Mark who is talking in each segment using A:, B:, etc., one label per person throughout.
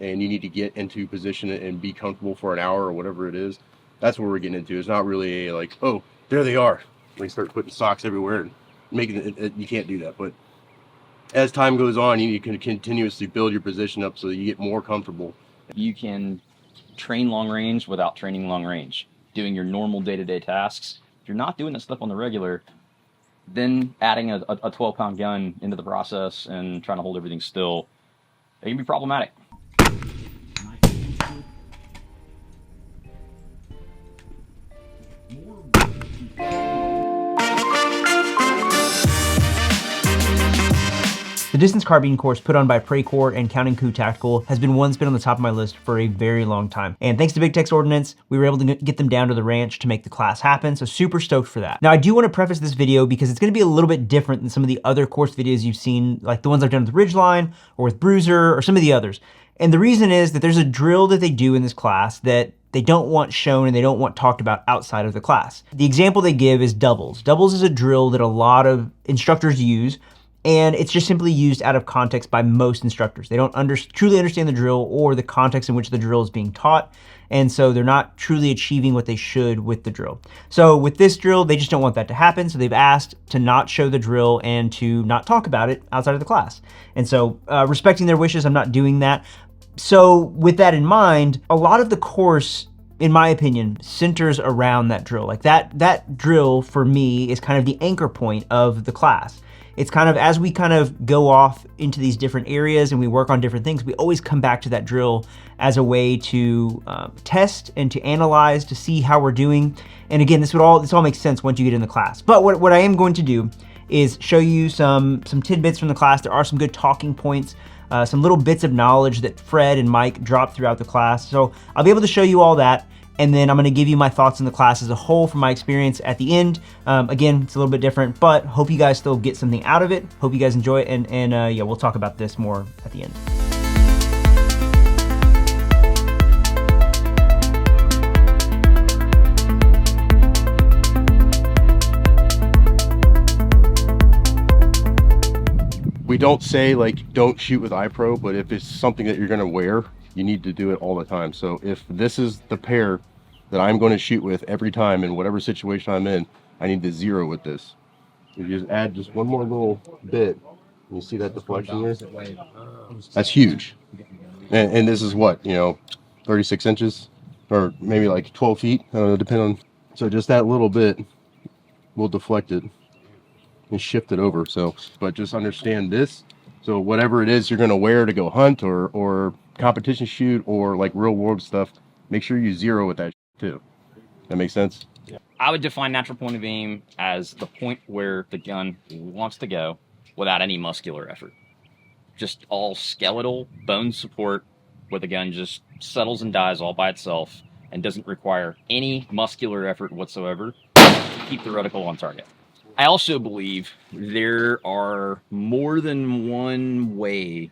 A: and you need to get into position and be comfortable for an hour or whatever it is, that's what we're getting into. It's not really a like, oh, there they are. Like start putting socks everywhere and making it, you can't do that. But as time goes on, you can continuously build your position up so that you get more comfortable.
B: You can train long range without training long range, doing your normal day-to-day tasks. If you're not doing this stuff on the regular, then adding a 12-pound gun into the process and trying to hold everything still, it can be problematic.
C: The distance carbine course put on by Praecore and Counting Coup Tactical has been one that's been on the top of my list for a very long time. And thanks to Big Tex Ordnance, we were able to get them down to the ranch to make the class happen, so super stoked for that. Now, I do want to preface this video because it's going to be a little bit different than some of the other course videos you've seen, like the ones I've done with Ridgeline or with Bruiser or some of the others. And the reason is that there's a drill that they do in this class that they don't want shown and they don't want talked about outside of the class. The example they give is doubles. Doubles is a drill that a lot of instructors use, and it's just simply used out of context by most instructors. They don't truly understand the drill or the context in which the drill is being taught, and so they're not truly achieving what they should with the drill. So with this drill, they just don't want that to happen, so they've asked to not show the drill and to not talk about it outside of the class. And so respecting their wishes, I'm not doing that. So with that in mind, a lot of the course, in my opinion, centers around that drill. Like that drill for me is kind of the anchor point of the class. It's kind of, as we kind of go off into these different areas and we work on different things, we always come back to that drill as a way to test and to analyze, to see how we're doing. And again, this all makes sense once you get in the class. But what I am going to do is show you some tidbits from the class. There are some good talking points, some little bits of knowledge that Fred and Mike dropped throughout the class. So I'll be able to show you all that. And then I'm gonna give you my thoughts on the class as a whole from my experience at the end. Again, it's a little bit different, but hope you guys still get something out of it. Hope you guys enjoy it, and yeah, we'll talk about this more at the end.
A: We don't say like don't shoot with iPro, but if it's something that you're going to wear, you need to do it all the time. So if this is the pair that I'm going to shoot with every time in whatever situation I'm in, I need to zero with this. You just add just one more little bit. You see that deflection there? That's huge. And this is what, 36 inches or maybe like 12 feet, depending on. So just that little bit will deflect it and shift it over. So, but just understand this. So whatever it is you're going to wear to go hunt or competition shoot or like real world stuff, make sure you zero with that too. That makes sense?
B: Yeah. I would define natural point of aim as the point where the gun wants to go without any muscular effort. Just all skeletal bone support where the gun just settles and dies all by itself and doesn't require any muscular effort whatsoever to keep the reticle on target. I also believe there are more than one way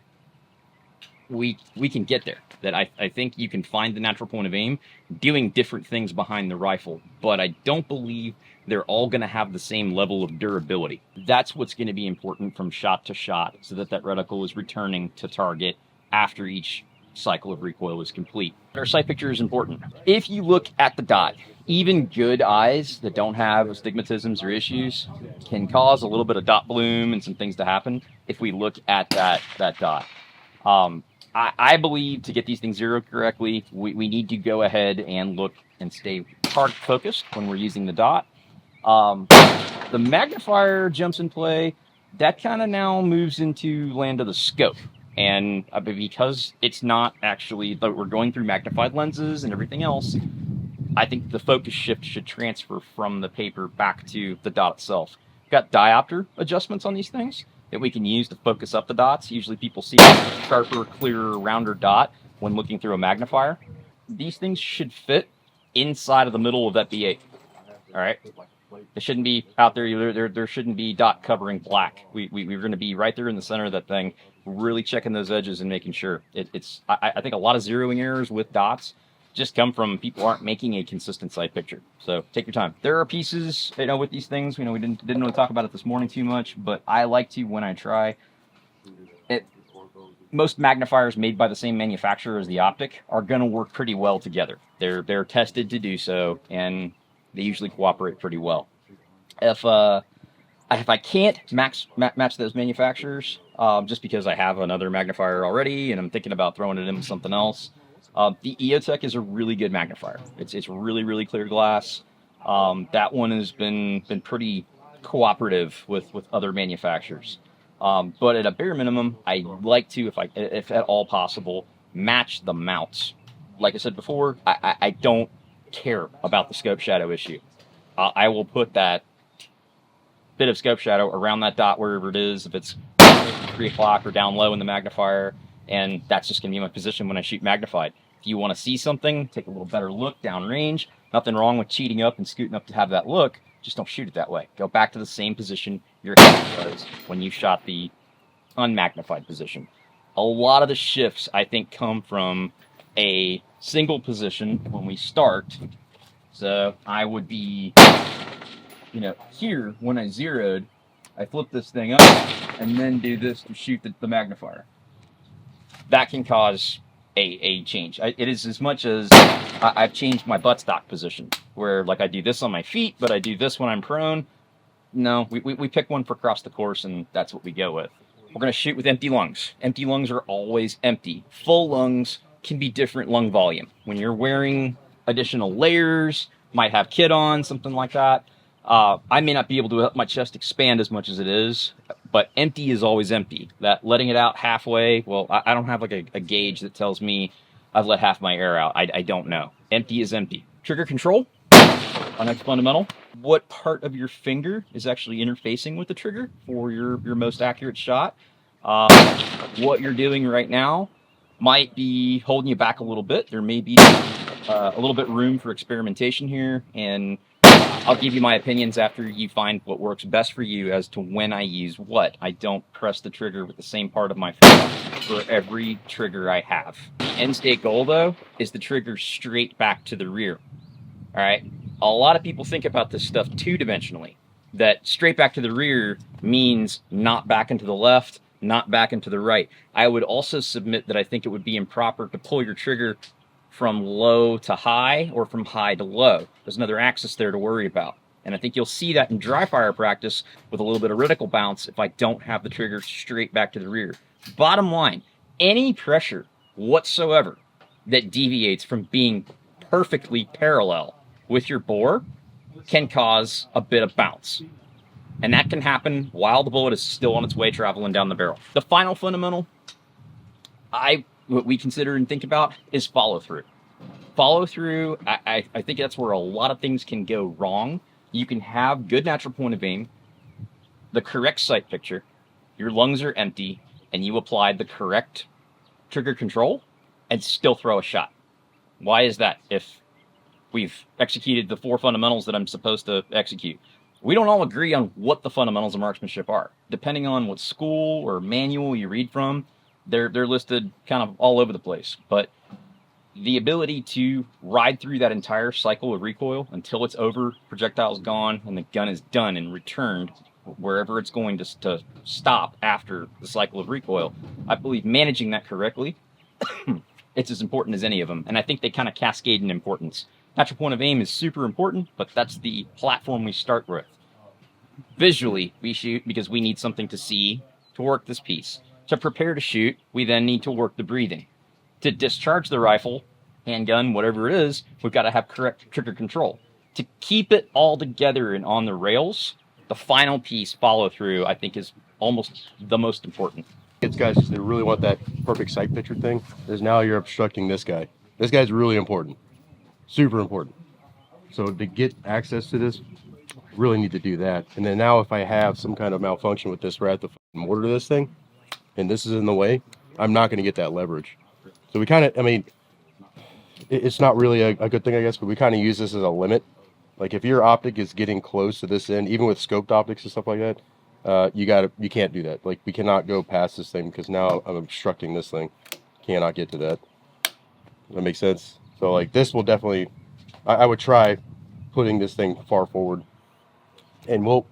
B: we can get there. That I think you can find the natural point of aim doing different things behind the rifle, but I don't believe they're all going to have the same level of durability. That's what's going to be important from shot to shot, so that reticle is returning to target after each cycle of recoil is complete. Our sight picture is important. If you look at the dot, even good eyes that don't have astigmatisms or issues can cause a little bit of dot bloom and some things to happen if we look at that dot. I believe to get these things zeroed correctly, we need to go ahead and look and stay target focused when we're using the dot. The magnifier jumps in play. That kind of now moves into land of the scope. And because it's not actually, but we're going through magnified lenses and everything else, I think the focus shift should transfer from the paper back to the dot itself. We've got diopter adjustments on these things that we can use to focus up the dots. Usually people see a sharper, clearer, rounder dot when looking through a magnifier. These things should fit inside of the middle of that B8. All right? It shouldn't be out there either. There shouldn't be dot covering black. We're going to be right there in the center of that thing, really checking those edges and making sure. I think a lot of zeroing errors with dots just come from people aren't making a consistent sight picture. So take your time. There are pieces, with these things. We didn't want to talk about it this morning too much, but I like to, when I try, most magnifiers made by the same manufacturer as the optic are going to work pretty well together. They're tested to do so, and they usually cooperate pretty well. If I can't match those manufacturers, just because I have another magnifier already and I'm thinking about throwing it in with something else, the EOTech is a really good magnifier. It's really clear glass. That one has been pretty cooperative with other manufacturers. But at a bare minimum, I like to, if at all possible, match the mounts. Like I said before, I don't care about the scope shadow issue. I will put that bit of scope shadow around that dot wherever it is, if it's 3 o'clock or down low in the magnifier, and that's just going to be my position when I shoot magnified. If you want to see something, take a little better look downrange. Nothing wrong with cheating up and scooting up to have that look. Just don't shoot it that way. Go back to the same position your head was when you shot the unmagnified position. A lot of the shifts, I think, come from a single position when we start. So I would be, here when I zeroed, I flip this thing up and then do this to shoot the magnifier. That can cause a change. It is as much as I've changed my buttstock position, where like I do this on my feet, but I do this when I'm prone. No, we pick one for across the course, and that's what we go with. We're going to shoot with empty lungs. Empty lungs are always empty. Full lungs can be different lung volume. When you're wearing additional layers, might have kit on, something like that, I may not be able to let my chest expand as much as it is, but empty is always empty. That letting it out halfway, well, I don't have like a gauge that tells me I've let half my air out. I don't know. Empty is empty. Trigger control, our next fundamental. What part of your finger is actually interfacing with the trigger for your most accurate shot? What you're doing right now might be holding you back a little bit. There may be a little bit room for experimentation here, and I'll give you my opinions after you find what works best for you as to when I use what. I don't press the trigger with the same part of my finger for every trigger I have. End state goal, though, is the trigger straight back to the rear. All right? A lot of people think about this stuff two-dimensionally, that straight back to the rear means not back into the left, not back into the right. I would also submit that I think it would be improper to pull your trigger from low to high or from high to low. There's another axis there to worry about. And I think you'll see that in dry fire practice with a little bit of reticle bounce if I don't have the trigger straight back to the rear. Bottom line, any pressure whatsoever that deviates from being perfectly parallel with your bore can cause a bit of bounce. And that can happen while the bullet is still on its way traveling down the barrel. The final fundamental what we consider and think about is follow through. Follow through, I think that's where a lot of things can go wrong. You can have good natural point of aim, the correct sight picture, your lungs are empty, and you applied the correct trigger control and still throw a shot. Why is that? If we've executed the 4 fundamentals that I'm supposed to execute, we don't all agree on what the fundamentals of marksmanship are. Depending on what school or manual you read from, they're listed kind of all over the place. But the ability to ride through that entire cycle of recoil until it's over, projectile's gone, and the gun is done and returned wherever it's going to stop after the cycle of recoil, I believe managing that correctly, it's as important as any of them. And I think they kind of cascade in importance. Natural point of aim is super important, but that's the platform we start with. Visually, we shoot because we need something to see to work this piece. To prepare to shoot, we then need to work the breathing. To discharge the rifle, handgun, whatever it is, we've got to have correct trigger control. To keep it all together and on the rails, the final piece, follow through, I think is almost the most important.
A: It's guys that really want that perfect sight picture thing, is now you're obstructing this guy. This guy's really important. Super important. So to get access to this, really need to do that. And then now if I have some kind of malfunction with this, where I have to mortar this thing, and this is in the way, I'm not going to get that leverage. So we kind of, I mean, it's not really a good thing, I guess, but we kind of use this as a limit. Like if your optic is getting close to this end, even with scoped optics and stuff like that, you can't do that. Like we cannot go past this thing because now I'm obstructing this thing. Cannot get to that. Does that make sense? So like this will definitely, I would try putting this thing far forward, and we'll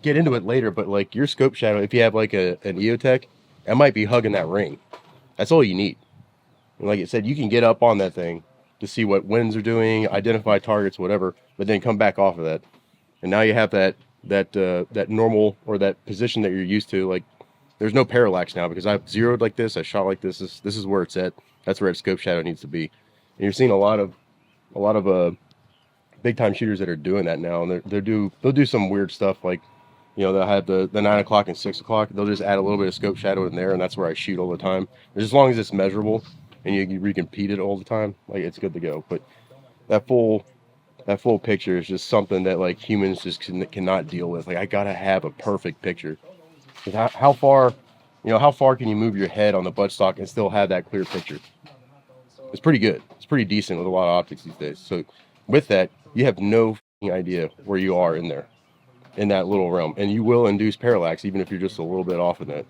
A: get into it later, but like your scope shadow, if you have like an EOTech, it might be hugging that ring. That's all you need. And like I said, you can get up on that thing to see what winds are doing, identify targets, whatever, but then come back off of that. And now you have that normal, or that position that you're used to. Like, there's no parallax now because I've zeroed like this, I shot like this. This is where it's at. That's where its scope shadow needs to be. And you're seeing a lot of big time shooters that are doing that now, and they'll do some weird stuff, like, they'll have the 9 o'clock and 6 o'clock. They'll just add a little bit of scope shadow in there, and that's where I shoot all the time. As long as it's measurable and you repeat it all the time, like, it's good to go. But that full picture is just something that, like, humans just cannot deal with. Like, I gotta have a perfect picture. How far can you move your head on the buttstock and still have that clear picture? It's pretty good. It's pretty decent with a lot of optics these days. So with that, you have no idea where you are in there, in that little realm, and you will induce parallax even if you're just a little bit off of that.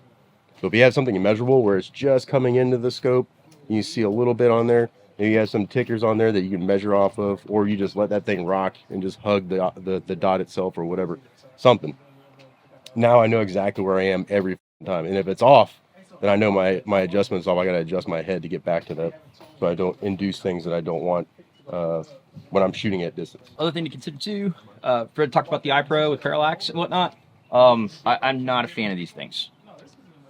A: So if you have something measurable where it's just coming into the scope, you see a little bit on there, and you have some tickers on there that you can measure off of, or you just let that thing rock and just hug the dot itself or whatever, something. Now I know exactly where I am every time, and if it's off, then I know my adjustment's off. I gotta adjust my head to get back to that, so I don't induce things that I don't want when I'm shooting at distance.
B: Other thing to consider too, Fred talked about the iPro with parallax and whatnot. I'm not a fan of these things.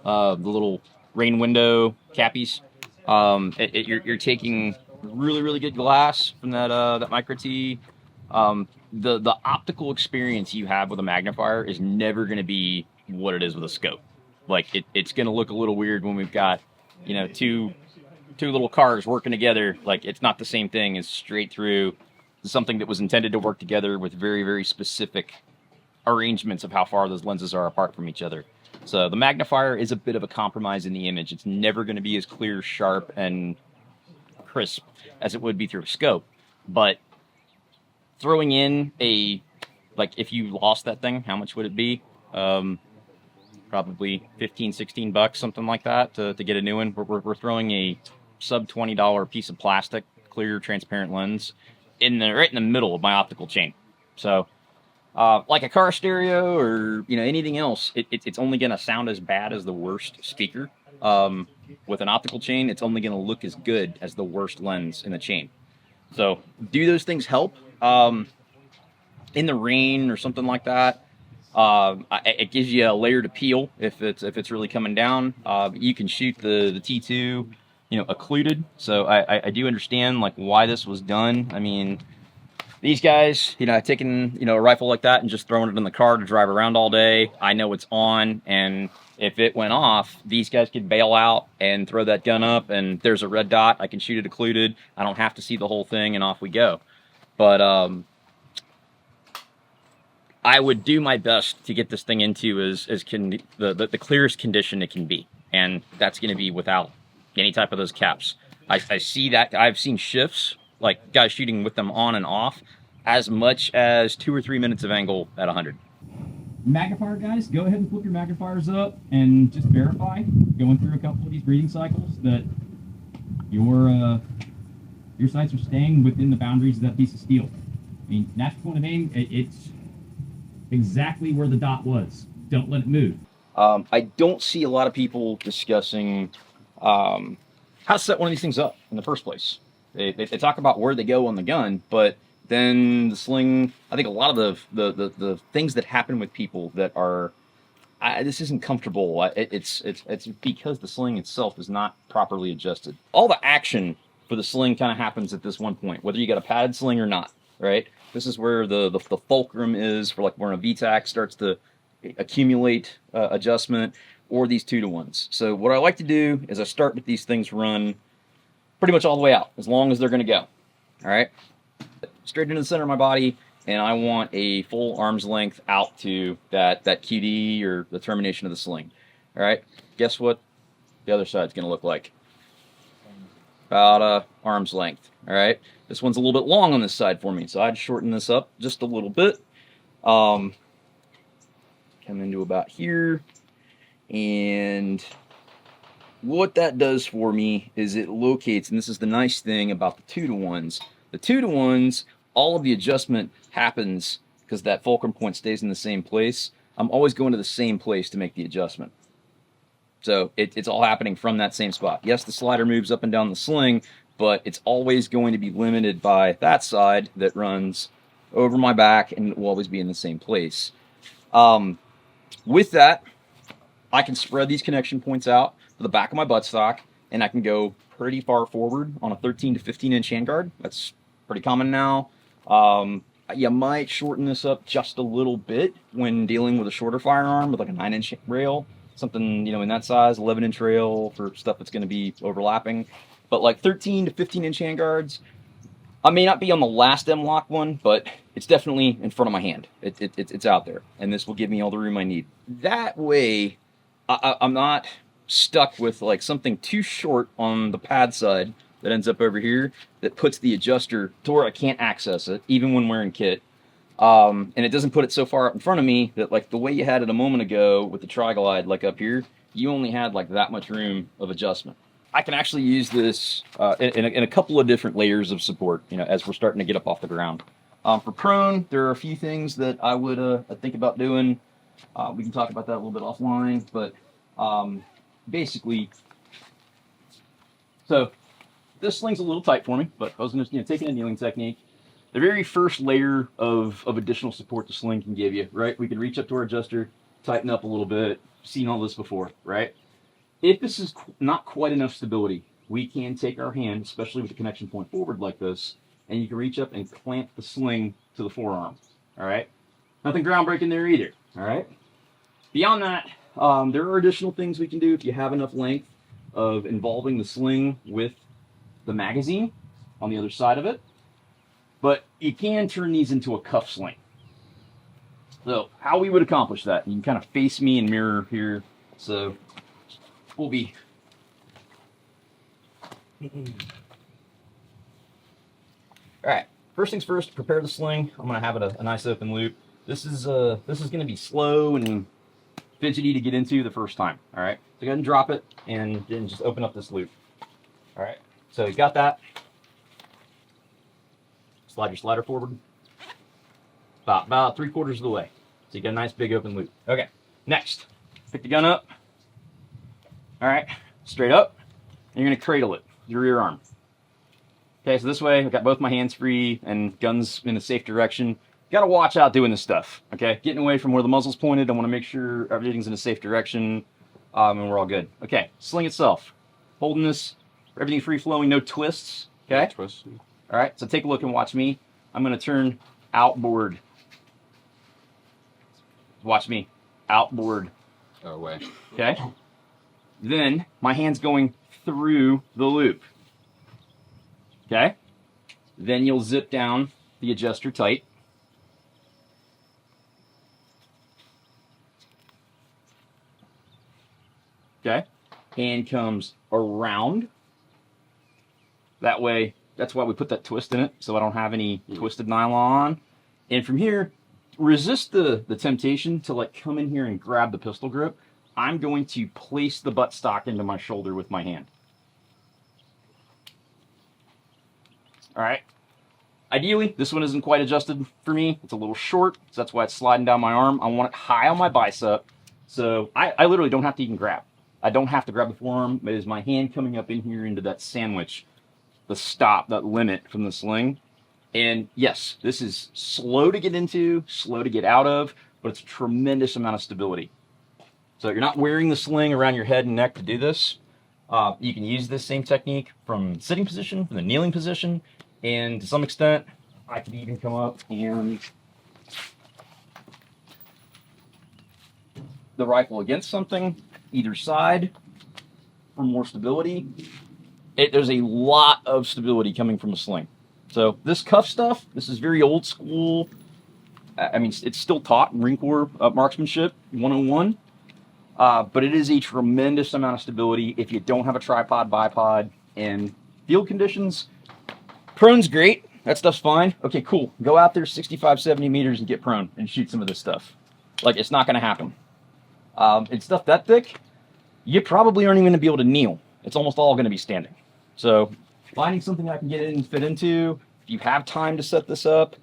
B: The little rain window cappies. You're taking really good glass from that micro T. The optical experience you have with a magnifier is never going to be what it is with a scope. Like, it's going to look a little weird when we've got, two little cars working together. Like, it's not the same thing as straight through something that was intended to work together with very specific arrangements of how far those lenses are apart from each other. So the magnifier is a bit of a compromise in the image. It's never going to be as clear, sharp, and crisp as it would be through a scope. But throwing in if you lost that thing, how much would it be? Probably $15-16, something like that, to get a new one. We're throwing a sub $20 piece of plastic, clear, transparent lens right in the middle of my optical chain. So, like a car stereo or anything else, it's only going to sound as bad as the worst speaker. With an optical chain, it's only going to look as good as the worst lens in the chain. So, do those things help? In the rain or something like that, it gives you a layer to peel if it's really coming down. You can shoot the T2, occluded. So I do understand like why this was done. I mean, these guys, taking a rifle like that and just throwing it in the car to drive around all day. I know it's on, and if it went off, these guys could bail out and throw that gun up, and there's a red dot. I can shoot it occluded. I don't have to see the whole thing, and off we go. But I would do my best to get this thing into the clearest condition it can be, and that's going to be without any type of those caps. I see that. I've seen shifts, like guys shooting with them on and off, as much as 2 or 3 minutes of angle at 100.
D: Magnifier guys, go ahead and flip your magnifiers up and just verify, going through a couple of these breathing cycles, that your sights are staying within the boundaries of that piece of steel. I mean, natural point of aim, it's exactly where the dot was. Don't let it move.
B: I don't see a lot of people discussing how to set one of these things up in the first place. They talk about where they go on the gun, but then the sling, I think a lot of the things that happen with people that are, this isn't comfortable. It's because the sling itself is not properly adjusted. All the action for the sling kind of happens at this one point, whether you got a padded sling or not, right? This is where the fulcrum is for, like, where a VTAC starts to accumulate adjustment, or these 2-to-1s. So what I like to do is I start with these things run pretty much all the way out, as long as they're going to go. All right, straight into the center of my body, and I want a full arm's length out to that QD, or the termination of the sling. All right, guess what the other side's going to look like? About arm's length. All right, this one's a little bit long on this side for me, so I'd shorten this up just a little bit. Come into about here, and what that does for me is it locates, and this is the nice thing about the 2-to-1s. The 2-to-1s, all of the adjustment happens because that fulcrum point stays in the same place. I'm always going to the same place to make the adjustment. So it's all happening from that same spot. Yes, the slider moves up and down the sling, but it's always going to be limited by that side that runs over my back, and it will always be in the same place. With that, I can spread these connection points out to the back of my buttstock, and I can go pretty far forward on a 13 to 15 inch handguard. That's pretty common now. You might shorten this up just a little bit when dealing with a shorter firearm with like a 9-inch rail, something, you know, in that size, 11-inch rail for stuff that's going to be overlapping. But like 13 to 15 inch handguards, I may not be on the last M-lock one, but it's definitely in front of my hand. It's out there, and this will give me all the room I need. That way, I'm not stuck with like something too short on the pad side that ends up over here that puts the adjuster to where I can't access it, even when wearing kit. And it doesn't put it so far up in front of me that, like the way you had it a moment ago with the tri-glide, like up here, you only had like that much room of adjustment. I can actually use this in a couple of different layers of support, you know, as we're starting to get up off the ground. For prone, there are a few things that I would think about doing. We can talk about that a little bit offline, but basically, so this sling's a little tight for me, but I was going to, taking a kneeling technique. The very first layer of additional support the sling can give you, right? We can reach up to our adjuster, tighten up a little bit. Seen all this before, right? If this is not quite enough stability, we can take our hand, especially with the connection point forward like this, and you can reach up and clamp the sling to the forearm, all right? Nothing groundbreaking there either, all right? Beyond that, there are additional things we can do if you have enough length of involving the sling with the magazine on the other side of it. But you can turn these into a cuff sling. So how we would accomplish that, you can kind of face me and mirror here. So we'll be all right. First things first, prepare the sling. I'm gonna have it a nice open loop. This is gonna be slow and fidgety to get into the first time. All right, so go ahead and drop it and then just open up this loop. All right, so you got that. Slide your slider forward about 3/4 of the way. So you got a nice big open loop. Okay, next, pick the gun up. All right, straight up, and you're gonna cradle it, your rear arm. Okay, so this way I've got both my hands free and guns in a safe direction. You gotta watch out doing this stuff, okay? Getting away from where the muzzle's pointed, I wanna make sure everything's in a safe direction, and we're all good. Okay, sling itself. Holding this, everything free flowing, no twists, okay?
A: No twists.
B: All right, so take a look and watch me. I'm gonna turn outboard. Watch me, outboard.
A: Away.
B: Okay? Then my hand's going through the loop. Okay? Then you'll zip down the adjuster tight. Okay? Hand comes around. That way, that's why we put that twist in it, so I don't have any twisted nylon. And from here, resist the temptation to like come in here and grab the pistol grip. I'm going to place the buttstock into my shoulder with my hand. All right. Ideally, this one isn't quite adjusted for me. It's a little short, so that's why it's sliding down my arm. I want it high on my bicep, so I literally don't have to even grab. I don't have to grab the forearm. It is my hand coming up in here into that sandwich, the stop, that limit from the sling. And yes, this is slow to get into, slow to get out of, but it's a tremendous amount of stability. So you're not wearing the sling around your head and neck to do this. You can use this same technique from sitting position, from the kneeling position, and to some extent, I could even come up and the rifle against something, either side, for more stability. There's a lot of stability coming from a sling. So this cuff stuff, this is very old school. I mean, it's still taught in Marine Corps marksmanship 101. But it is a tremendous amount of stability if you don't have a tripod, bipod, and field conditions. Prone's great. That stuff's fine. Okay, cool. Go out there 65, 70 meters and get prone and shoot some of this stuff. Like, it's not going to happen. And stuff that thick, you probably aren't even going to be able to kneel. It's almost all going to be standing. So finding something I can get in and fit into, if you have time to set this up,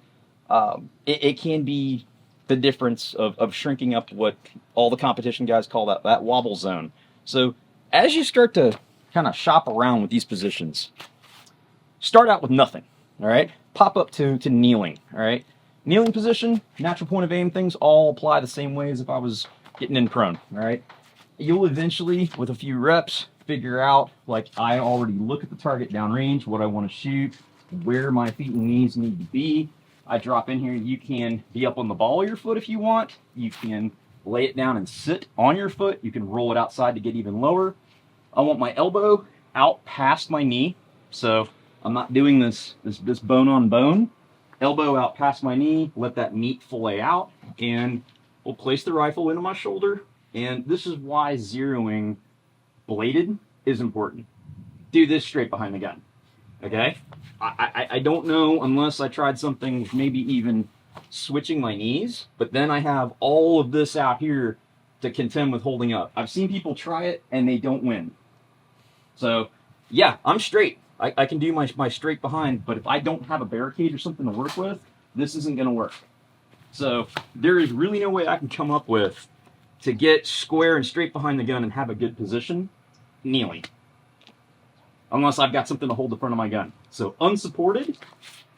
B: it can be the difference of shrinking up what all the competition guys call that wobble zone. So as you start to kind of shop around with these positions, start out with nothing, all right? Pop up to kneeling, all right? Kneeling position, natural point of aim, things all apply the same way as if I was getting in prone, all right? You'll eventually, with a few reps, figure out, like, I already look at the target downrange, what I want to shoot, where my feet and knees need to be. I drop in here. You can be up on the ball of your foot if you want. You can lay it down and sit on your foot. You can roll it outside to get even lower. I want my elbow out past my knee, so I'm not doing this bone on bone. Elbow out past my knee, let that meat fillet out, and we'll place the rifle into my shoulder. And this is why zeroing bladed is important. Do this straight behind the gun, okay? I don't know unless I tried something, maybe even switching my knees, but then I have all of this out here to contend with holding up. I've seen people try it and they don't win. So yeah, I'm straight. I can do my straight behind, but if I don't have a barricade or something to work with, this isn't gonna work. So there is really no way I can come up with to get square and straight behind the gun and have a good position, kneeling. Unless I've got something to hold the front of my gun. So unsupported,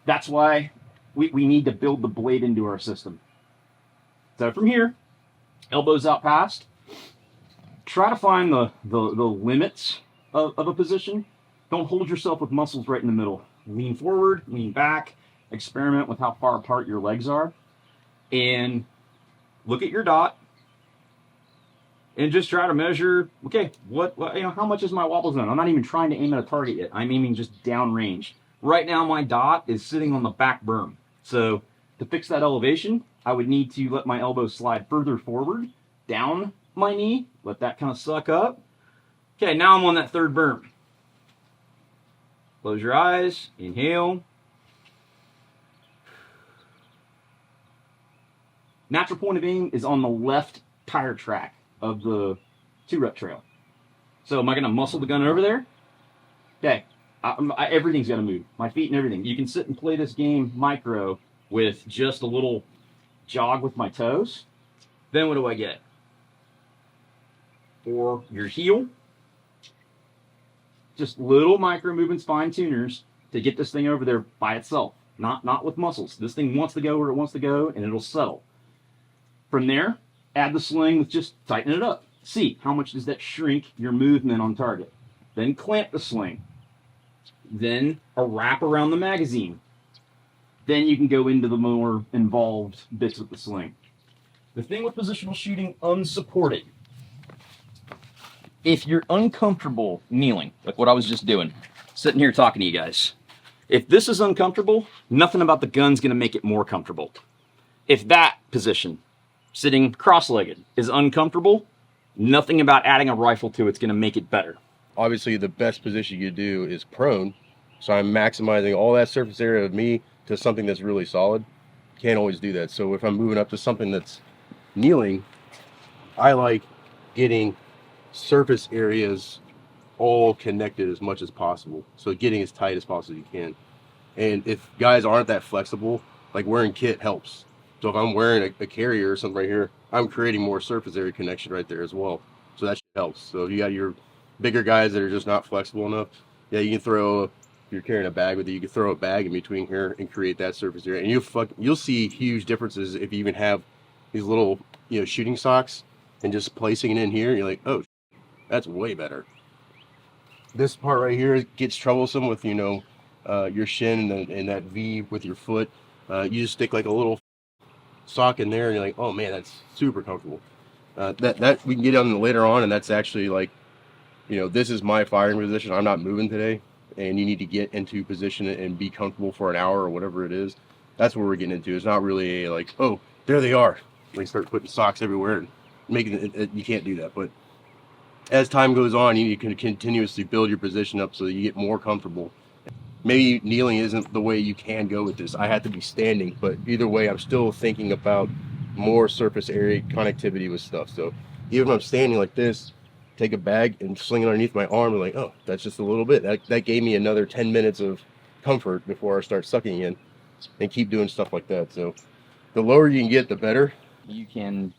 B: that's why we need to build the blade into our system. So from here, elbows out past, try to find the limits of a position. Don't hold yourself with muscles right in the middle. Lean forward, lean back, experiment with how far apart your legs are, and look at your dot, and just try to measure, okay, what how much is my wobble zone? I'm not even trying to aim at a target yet. I'm aiming just downrange. Right now, my dot is sitting on the back berm. So to fix that elevation, I would need to let my elbow slide further forward, down my knee, let that kind of suck up. Okay, now I'm on that third berm. Close your eyes, inhale. Natural point of aim is on the left tire track of the 2-rep trail. So am I going to muscle the gun over there? Okay, everything's got to move. My feet and everything. You can sit and play this game micro with just a little jog with my toes. Then what do I get? For your heel, just little micro movements, fine tuners to get this thing over there by itself. Not with muscles. This thing wants to go where it wants to go, and it'll settle. From there, add the sling with just tighten it up. See, how much does that shrink your movement on target? Then clamp the sling. Then a wrap around the magazine. Then you can go into the more involved bits of the sling. The thing with positional shooting unsupported, if you're uncomfortable kneeling, like what I was just doing, sitting here talking to you guys, if this is uncomfortable, nothing about the gun's going to make it more comfortable. If that position, sitting cross-legged, is uncomfortable, nothing about adding a rifle to it's going to make it better.
A: Obviously, the best position you do is prone. So I'm maximizing all that surface area of me to something that's really solid. Can't always do that. So if I'm moving up to something that's kneeling, I like getting surface areas all connected as much as possible. So getting as tight as possible as you can. And if guys aren't that flexible, like wearing kit helps. So if I'm wearing a carrier or something right here, I'm creating more surface area connection right there as well. So that helps. So if you got your bigger guys that are just not flexible enough, yeah, you can throw, if you're carrying a bag with you, you can throw a bag in between here and create that surface area. And you'll see huge differences if you even have these little, shooting socks and just placing it in here. You're like, oh, that's way better. This part right here gets troublesome with, your shin and that V with your foot. You just stick like a little sock in there and you're like, oh man, that's super comfortable. That we can get on later on, and that's actually like, this is my firing position. I'm not moving today, and you need to get into position and be comfortable for an hour or whatever it is. That's what we're getting into. It's not really a, like, oh, there they are. Like start putting socks everywhere and making it, you can't do that. But as time goes on, you can continuously build your position up so that you get more comfortable. Maybe kneeling isn't the way you can go with this. I have to be standing, but either way, I'm still thinking about more surface area connectivity with stuff. So even if I'm standing like this, take a bag and sling it underneath my arm, and like, oh, that's just a little bit. That gave me another 10 minutes of comfort before I start sucking in, and keep doing stuff like that. So the lower you can get, the better.
B: You can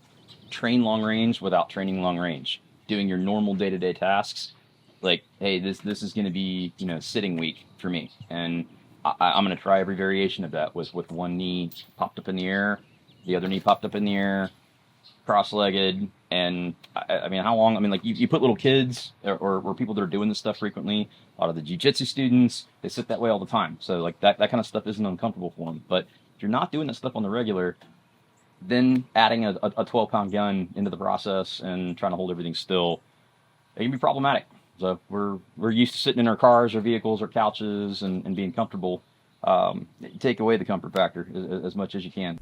B: train long range without training long range. doing your normal day-to-day tasks, like, hey, this is going to be, you know, sitting week for me, and I'm going to try every variation of that with one knee popped up in the air, the other knee popped up in the air, cross-legged. And I mean, how long? I mean, like, you put little kids or people that are doing this stuff frequently. A lot of the jiu-jitsu students, they sit that way all the time. So like that kind of stuff isn't uncomfortable for them. But if you're not doing that stuff on the regular, then adding a 12-pound gun into the process and trying to hold everything still, it can be problematic. So we're used to sitting in our cars or vehicles or couches and being comfortable. Take away the comfort factor as much as you can.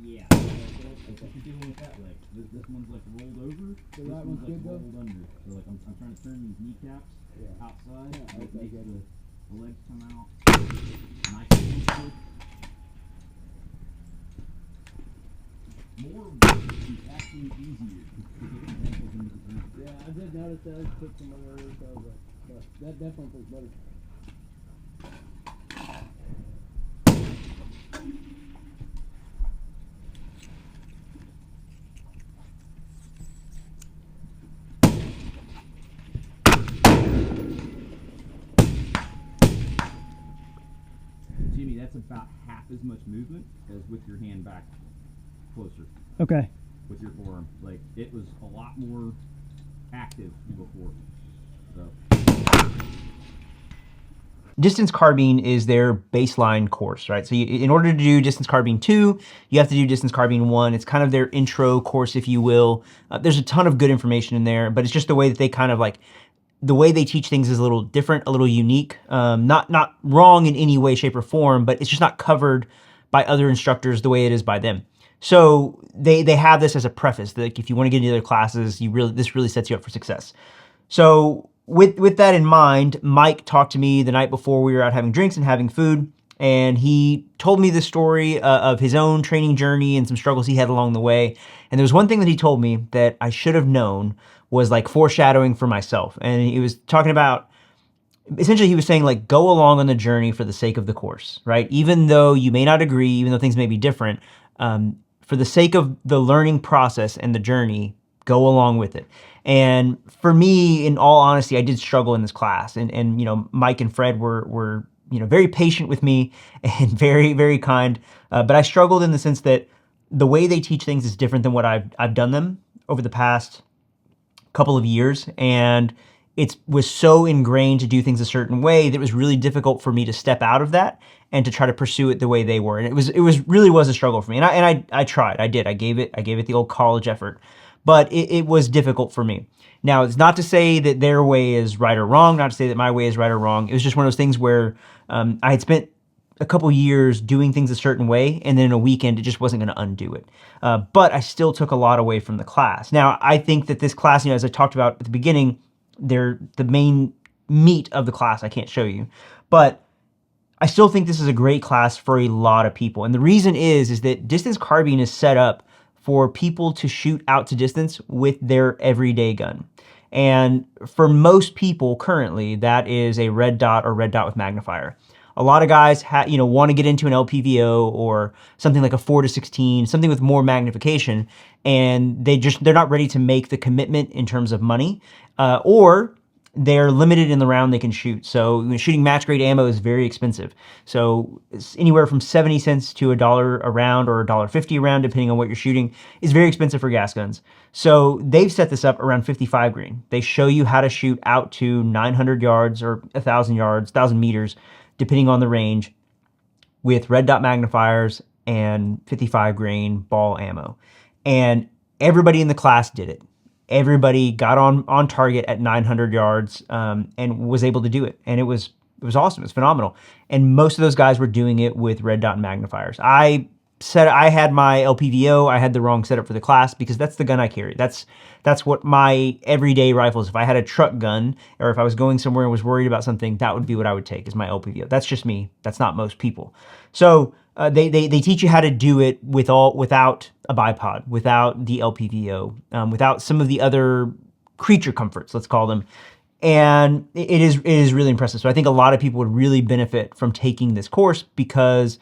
D: Yeah. What you're dealing with that leg. This one's like rolled over. So that one's like rolled under. So like I'm trying to turn these kneecaps outside. Yeah, make the legs come out. Nice and easy. More is actually easier to get the ankles into the ground.
E: Yeah, I did notice that. I took some of those, but that definitely feels better.
D: Jimmy, that's about half as much movement as with your hand back closer.
E: Okay.
D: With your forearm. Like, it was a lot more active before. So.
C: Distance carbine is their baseline course, right? So in order to do distance carbine 2, you have to do distance carbine 1. It's kind of their intro course, if you will. There's a ton of good information in there, but it's just the way that they kind of like, the way they teach things is a little different, a little unique. Not wrong in any way, shape, or form, but it's just not covered by other instructors the way it is by them. So they have this as a preface, like if you want to get into other classes, this really sets you up for success. So with that in mind, Mike talked to me the night before we were out having drinks and having food, and he told me the story of his own training journey and some struggles he had along the way. And there was one thing that he told me that I should have known was like foreshadowing for myself. And he was talking about, essentially he was saying like, go along on the journey for the sake of the course, right? Even though you may not agree, even though things may be different, for the sake of the learning process and the journey, go along with it. And for me, in all honesty, I did struggle in this class. And you know, Mike and Fred were you know, very patient with me and very, very kind. But I struggled in the sense that the way they teach things is different than what I've done them over the past couple of years. And it was so ingrained to do things a certain way that it was really difficult for me to step out of that and to try to pursue it the way they were. And it really was a struggle for me. And I tried. I gave it the old college effort, but it was difficult for me. Now, it's not to say that their way is right or wrong, not to say that my way is right or wrong. It was just one of those things where I had spent a couple years doing things a certain way, and then in a weekend, it just wasn't going to undo it. But I still took a lot away from the class. Now, I think that this class, you know, as I talked about at the beginning, they're the main meat of the class. I can't show you, but I still think this is a great class for a lot of people. And the reason is that distance carbine is set up for people to shoot out to distance with their everyday gun. And for most people currently, that is a red dot or red dot with magnifier. A lot of guys want to get into an LPVO or something like a 4-16, something with more magnification, and they're not ready to make the commitment in terms of money, or they're limited in the round they can shoot. So shooting match grade ammo is very expensive. So it's anywhere from 70 cents to $1 a round or $1.50 a round, depending on what you're shooting, is very expensive for gas guns. So they've set this up around 55 grain. They show you how to shoot out to 900 yards or 1,000 yards, 1,000 meters, depending on the range, with red dot magnifiers and 55 grain ball ammo. And everybody in the class did it. Everybody got on target at 900 yards and was able to do it. And it was awesome. It was phenomenal. And most of those guys were doing it with red dot magnifiers. I had my LPVO. I had the wrong setup for the class because that's the gun I carry. That's what my everyday rifle is. If I had a truck gun or if I was going somewhere and was worried about something, that would be what I would take, is my LPVO. That's just me. That's not most people. So they teach you how to do it without a bipod, without the LPVO, without some of the other creature comforts, let's call them. And it is really impressive. So I think a lot of people would really benefit from taking this course because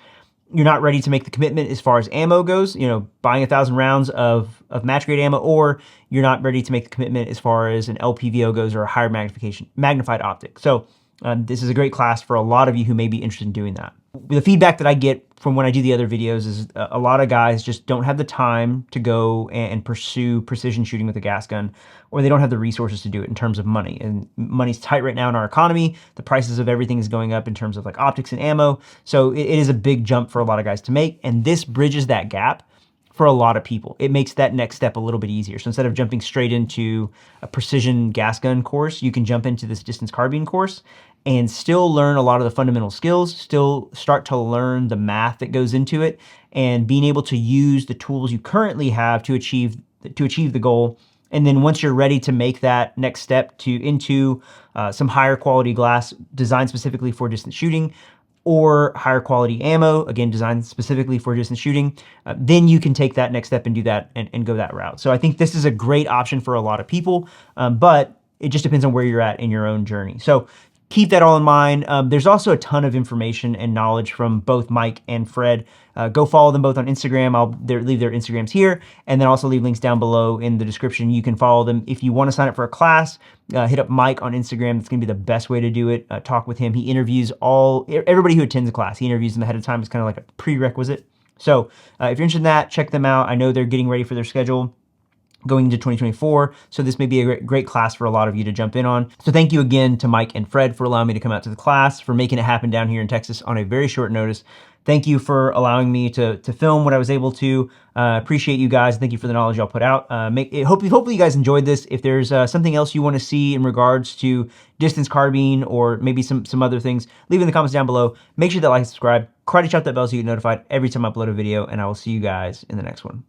C: you're not ready to make the commitment as far as ammo goes, you know, buying 1,000 rounds of match grade ammo, or you're not ready to make the commitment as far as an LPVO goes or a higher magnified optic. So this is a great class for a lot of you who may be interested in doing that. The feedback that I get from when I do the other videos is a lot of guys just don't have the time to go and pursue precision shooting with a gas gun, or they don't have the resources to do it in terms of money. And money's tight right now in our economy. The prices of everything is going up in terms of like optics and ammo. So it is a big jump for a lot of guys to make. And this bridges that gap for a lot of people. It makes that next step a little bit easier. So instead of jumping straight into a precision gas gun course, you can jump into this distance carbine course and still learn a lot of the fundamental skills, still start to learn the math that goes into it, and being able to use the tools you currently have to achieve the goal. And then once you're ready to make that next step into some higher quality glass designed specifically for distance shooting, or higher quality ammo, again, designed specifically for distance shooting, then you can take that next step and do that and go that route. So I think this is a great option for a lot of people, but it just depends on where you're at in your own journey. So keep that all in mind. There's also a ton of information and knowledge from both Mike and Fred. Go follow them both on Instagram. I'll leave their Instagrams here, and then also leave links down below in the description. You can follow them. If you want to sign up for a class, hit up Mike on Instagram. That's going to be the best way to do it. Talk with him. He interviews everybody who attends the class. He interviews them ahead of time. It's kind of like a prerequisite. So if you're interested in that, check them out. I know they're getting ready for their schedule going into 2024. So this may be a great class for a lot of you to jump in on. So thank you again to Mike and Fred for allowing me to come out to the class, for making it happen down here in Texas on a very short notice. Thank you for allowing me to film what I was able to. Appreciate you guys. Thank you for the knowledge y'all put out. Hopefully you guys enjoyed this. If there's something else you want to see in regards to distance carbine or maybe some other things, leave it in the comments down below. Make sure to like and subscribe. Karate chop that bell so you get notified every time I upload a video, and I will see you guys in the next one.